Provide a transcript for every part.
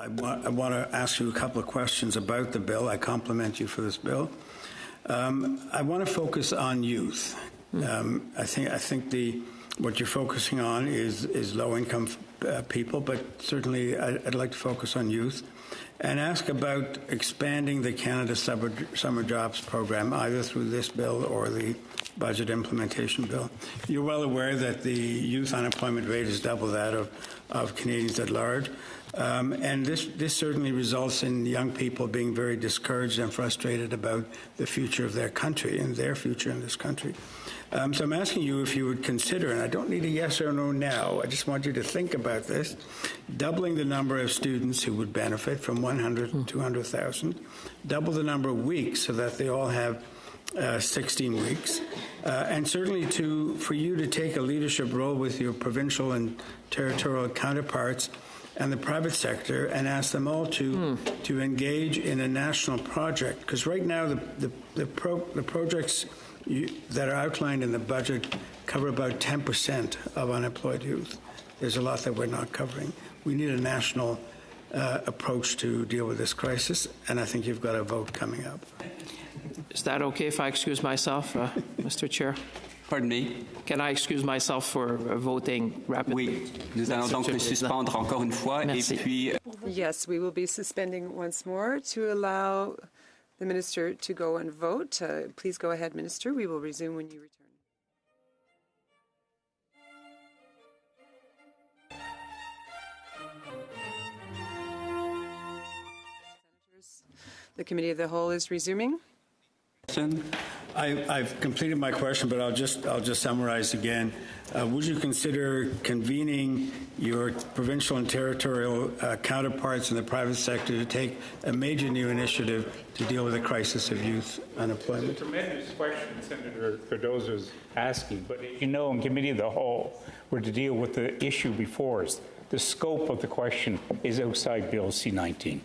I want to ask you a couple of questions about the bill. I compliment you for this bill. I want to focus on youth. I think what you're focusing on is low-income people, but certainly I'd like to focus on youth and ask about expanding the Canada Summer Jobs Program, either through this bill or the budget implementation bill. You're well aware that the youth unemployment rate is double that of Canadians at large. And this certainly results in young people being very discouraged and frustrated about the future of their country and their future in this country. So I'm asking you if you would consider, and I don't need a yes or no now, I just want you to think about this, doubling the number of students who would benefit from 100 to 200,000, double the number of weeks so that they all have 16 weeks, and certainly for you to take a leadership role with your provincial and territorial counterparts and the private sector and ask them all to engage in a national project. Because right now the projects that are outlined in the budget cover about 10% of unemployed youth. There's a lot that we're not covering. We need a national approach to deal with this crisis, and I think you've got a vote coming up. Is that okay if I excuse myself, Mr. Chair? Pardon me? Can I excuse myself for voting rapidly? Oui, nous allons donc le suspendre encore une fois. Merci. Et puis... Yes, we will be suspending once more to allow the Minister to go and vote. Please go ahead, Minister. We will resume when you return. Senators, the Committee of the Whole is resuming. I've completed my question, but I'll just summarize again. Would you consider convening your provincial and territorial counterparts in the private sector to take a major new initiative to deal with the crisis of youth unemployment? It's a tremendous question Senator Cardozo is asking, but as you know, in Committee of the Whole, we're to deal with the issue before us. The scope of the question is outside Bill C-19.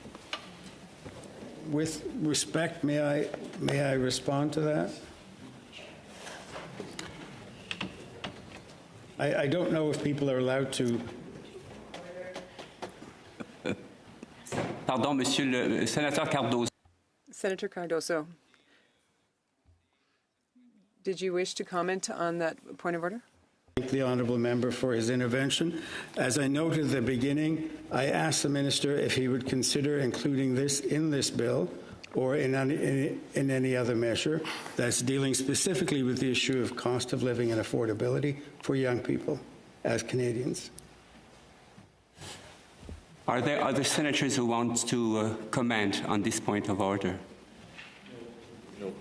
With respect, may I respond to that? I don't know if people are allowed to. Pardon, Monsieur le Sénateur Cardozo. Senator Cardozo, did you wish to comment on that point of order? Thank the honourable member for his intervention. As I noted at the beginning, I asked the minister if he would consider including this in this bill or in any other measure that's dealing specifically with the issue of cost of living and affordability for young people as Canadians. Are there other senators who want to comment on this point of order? No.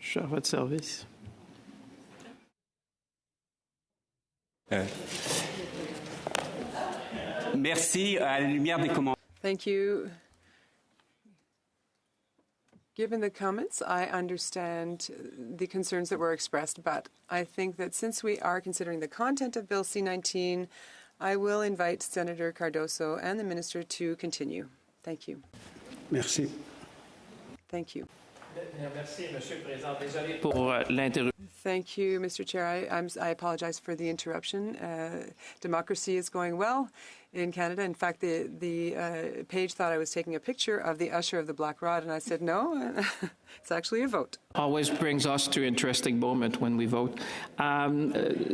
Je suis à votre service. Merci. À la lumière des commentaires. Thank you. Given the comments, I understand the concerns that were expressed, but I think that since we are considering the content of Bill C-19, I will invite Senator Cardozo and the Minister to continue. Thank you. Merci. Thank you. Merci, Monsieur le Président. Désolé pour l'interruption. Thank you, Mr. Chair. I apologize for the interruption. Democracy is going well in Canada. In fact, the page thought I was taking a picture of the usher of the Black Rod, and I said, no, it's actually a vote. Always brings us to an interesting moment when we vote.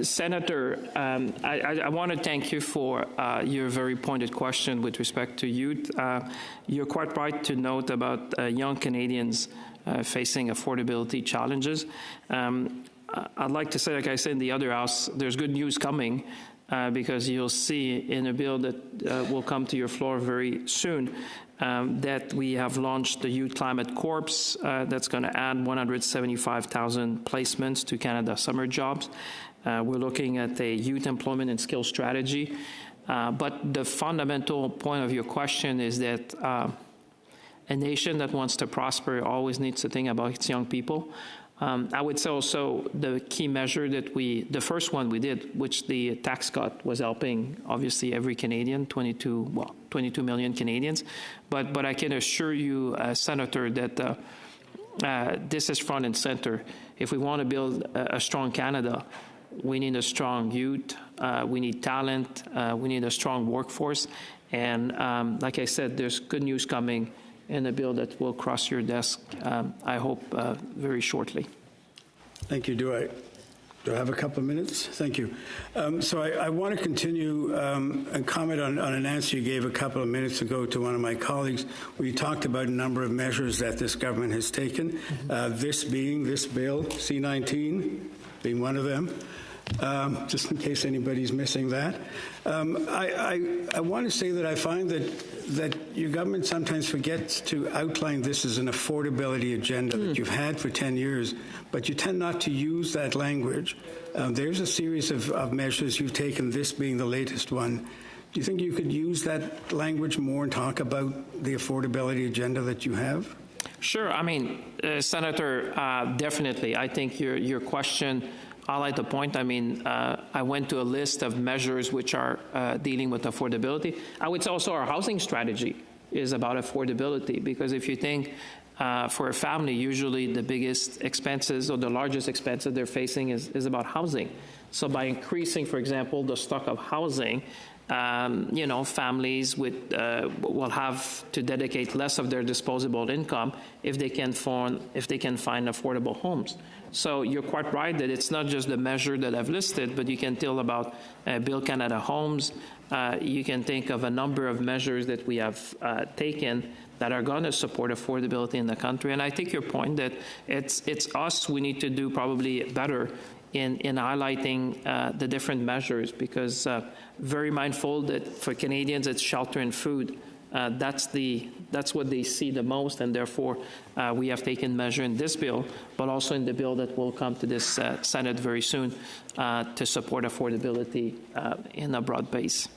Senator, I want to thank you for your very pointed question with respect to youth. You're quite right to note about young Canadians facing affordability challenges. I'd like to say, like I said in the other House, there's good news coming because you'll see in a bill that will come to your floor very soon that we have launched the Youth Climate Corps that's going to add 175,000 placements to Canada Summer Jobs. We're looking at a youth employment and skills strategy. But the fundamental point of your question is that a nation that wants to prosper always needs to think about its young people. I would say also the key measure that the first one we did, which the tax cut was helping, obviously, every Canadian, 22 million Canadians. But I can assure you, Senator, that this is front and center. If we want to build a strong Canada, we need a strong youth, we need talent, we need a strong workforce. And like I said, there's good news coming in a bill that will cross your desk, I hope, very shortly. Thank you. Do I have a couple of minutes? Thank you. So I want to continue and comment on an answer you gave a couple of minutes ago to one of my colleagues, where you talked about a number of measures that this government has taken, this bill, C-19, being one of them. Just in case anybody's missing that. I want to say that I find that your government sometimes forgets to outline this as an affordability agenda that you've had for 10 years, but you tend not to use that language. There's a series of measures you've taken, this being the latest one. Do you think you could use that language more and talk about the affordability agenda that you have? Sure. I mean, Senator, definitely. I think your question highlight the point. I mean, I went to a list of measures which are dealing with affordability. I would say also our housing strategy is about affordability, because if you think for a family, usually the biggest expenses or the largest expenses they're facing is about housing. So by increasing, for example, the stock of housing, families will have to dedicate less of their disposable income if they can find affordable homes. So you're quite right that it's not just the measure that I've listed, but you can tell about Build Canada Homes. You can think of a number of measures that we have taken that are going to support affordability in the country. And I take your point that it's us, we need to do probably better in highlighting the different measures, because very mindful that for Canadians it's shelter and food. That's what they see the most, and therefore we have taken measure in this bill, but also in the bill that will come to this Senate very soon to support affordability in a broad base.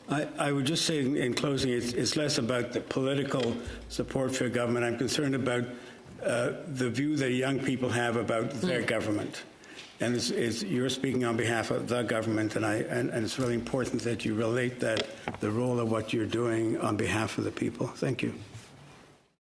I would just say in closing, it's less about the political support for government. I'm concerned about the view that young people have about their government. And you're speaking on behalf of the government, and it's really important that you relate the role of what you're doing on behalf of the people. Thank you.